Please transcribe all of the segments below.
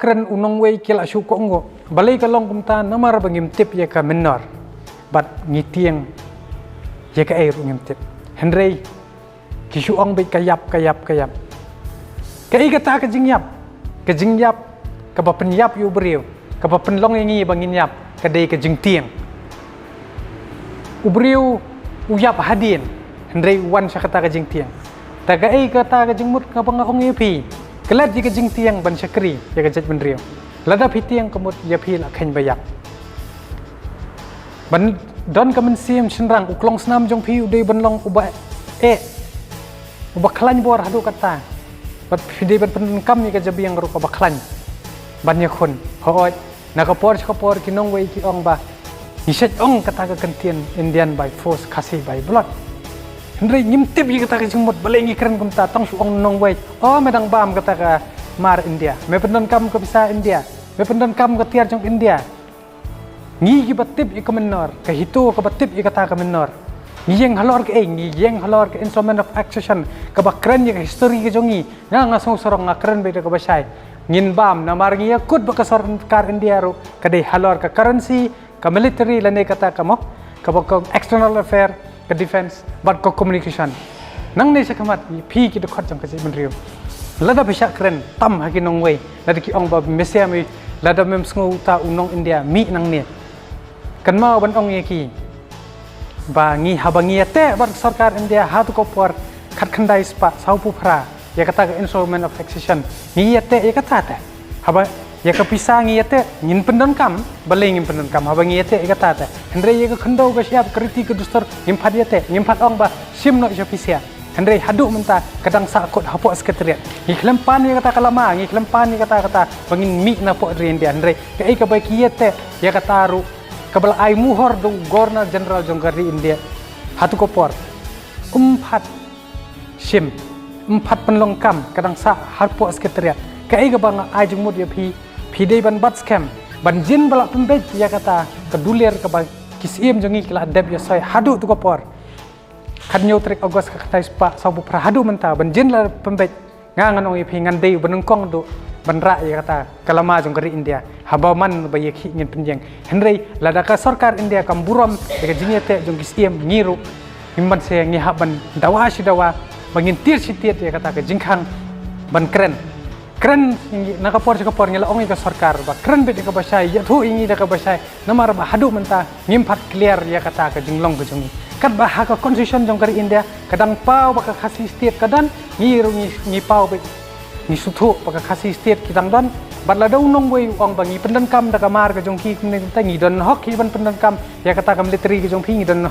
keren unong way kila syukongo balai kalong kumta namar bangim tip ya ka menor bat ngitiang ya ka air ngim tip henry kisuong bay kayap kai kata ka jingyap ka ba penyap yu beriu ka ba penlong yangi bangin yap ka dei ka jingtiang ubriu uyap hadin henry wan sa kata ka jingtiang taga ai kata ka jingmut ka bangong yepi kelat jika jing tiang ban syakri ya kajat benriu lada pitiang kemut ya pil akan bayak ban don kamen siam senrang uklong senam jong pi udai banlong uba uba klan bor hadu kata bat pidai ban penkam ni kajabi yang ru ka baklan ban yakun hooj nakapor kinong wei ki ong ba nisat ong kata ka kentian Indian by force kasih by blood Henry ngimtip yi kata ka jumut balai ngi keren kumta tong suong nong wei oh medang bam kata ka mar India me pendon kam ka bisa India me pendon kam ka tiar jong India ngi ki batip yi ka menor ka hitu ka batip yi kata ka menor ngi yeng halor ka ngi yeng halor ka instrument of accession ka ba keren yi ka history ka jongi nga song sorong nga keren be ka basai ngin bam na mar ngi yakut ba ka sarkar India ro ka dei halor ka currency ka military lane kata ka mo ka ba external affair ke defense bat ko communication nang ne sakamat pi ki de khot jang ka menriu lada bisa keren tam haki nong wei lada ki ong ba mesia mi lada mem sngu ta unong India mi nang ne kan ma ban ong ye ki ba ngi habangi te bat sarkar India hatu ko por khat khandai spa sau pu phra ya kata ka instrument of accession ngi te ya kata ta haba ya ka pisang ya te ngin pendon kam baleng ngin pendon kam habang ya te kata ta henry ya ka khando ka siap kriti ka dustor ngimpat ya te ngimpat ong ba sim no ja pisia henry hadu menta kadang sakut hapo sekretariat ngi klempan ya kata kalama ngi klempan ya kata bangin mi na po rien dia henry ka ai ka ba ki ya te ya kata ru kabal ai muhor do governor general jonggari India hatu ko por sim empat penlong kam kadang sa hapo sekretariat ka ai ka bang ai jumut ya pidei ban bat scam ban jin balak pembej ya kata kedulir ke bang kisiem jongi kila deb ya soy hadu tu kopor kan nyu trek August ka kata spa sabu pra hadu menta ban jin la pembej ngangan ong ipi ngandei benengkong do ban ra ya kata kalama jong kari India habaman ba ye khi ngin penjeng henry lada ka sarkar India kam buram de jinyete jong kisiem ngiru himban se ngi haban dawa bangin tir sitiet ya kata ke jingkhang ban keren nakapor ngila ong ka sarkar ba keren be ka basai ya thu ingi da ka basai namar ba hadu menta ngimpat clear ya kata ka jinglong ka jongi kat ba ha ka constitution jong kari India kadang pau ba ka khasi state kadan ngi pau be ni suthu ba ka khasi state kitang don badla dong nong wei ong ba ngi pendan kam da ka mar ka jong ki ta ngi don hok ki ban pendan kam ya kata ka military ka jong phi ngi don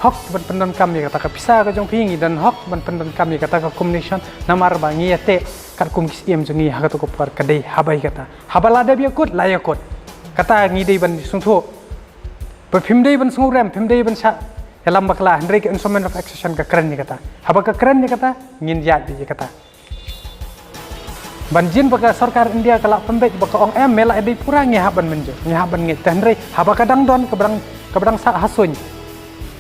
hok ban pendan kam ya kata ka pisa ka jong phi ngi don hok ban pendan kam ya kata ka communication namar ba ngi ate kat kum kisiem jongi hagatu ko par kadai habai kata habalada biakut layakut kata ngidei ban sungthu per phimdei ban sungrem phimdei ban sa dalam bakla hendrei ke instrument of accession ka keren ni kata haba ka keren ni kata ngin jat di kata banjin baka sarkar India kala pembek baka ong mela edei pura ngi haban menjo ngi haban ngi hendrei haba kadang don kebrang sa hasuny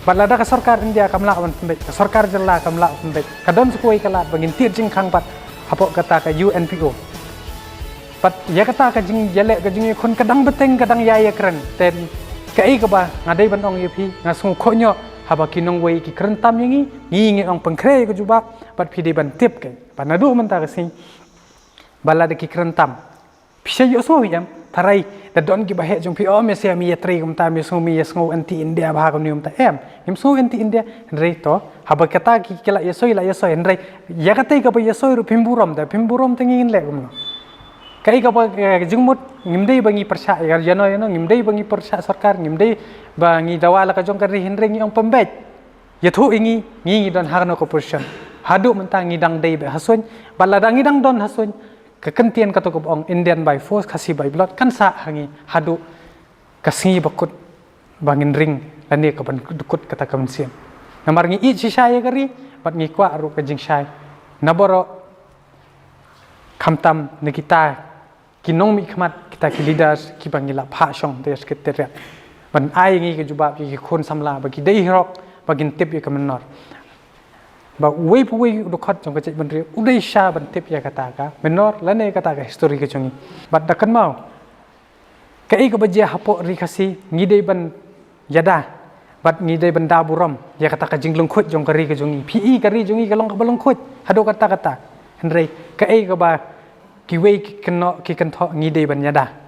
balada ka sarkar India kamla wan pembek ka sarkar jella kamla pembek kadon sukoi kala bangin tir jing khang pat hapo kata ka UNPO pat ya kata ka jing jelek ka jing kun kadang beteng kadang ya keren ten ka ai ka ba ngadai ban ong yepi ngasung khonyo haba kinong wei ki keren tam yangi ngi ong pengkre ka juba pat pide ban tip ke panadu menta ka sing balada ki keren tam pisa yo so yam tarai da don ki ba he jong pi o me se mi ya tri kum ta mi so anti India ba ka nium ta ngim so anti India rei to haba kata ki kila yesoi henry ya kata ka ba yesoi ru pimburom tengin le gum kai ka ba jingmut ngimdei bangi persya ya jano ngimdei bangi persya sarkar ngimdei bangi dawala ka jong kari henry ngi ong pembej ya thu ngi don harno ko position hadu mentang ngidang dei be hasun balada ngidang don hasun kekentian kata ko ong Indian by force kasih by blood kan sa hangi hadu kasih bakut bangin ring lani ka ban dukut kata kamsian namar ngi i sisaya kari bat ngi kwa ru ka jing sai naboro khamtam nikita kinong mi khmat kita ki leaders ki bangila pha song des keteret ban ai ngi ka jubab ki khon samla bagi dei hirok bagin tip ka menor ba wei pu wei do khat jong ka chej ban ri udai sha ban tip ya kata ka menor lane kata ka history ka chungi bat dakan mau ka ei ka bajia hapo ri khasi ngidei ban yada bat ngidei ban da buram ya kata ka jinglung khut jong ka ri ka jungi pi ka ri jungi ka long ka balong khut hado kata henrei ka ei ka ba ki wei ki kan tho ngidei ban yada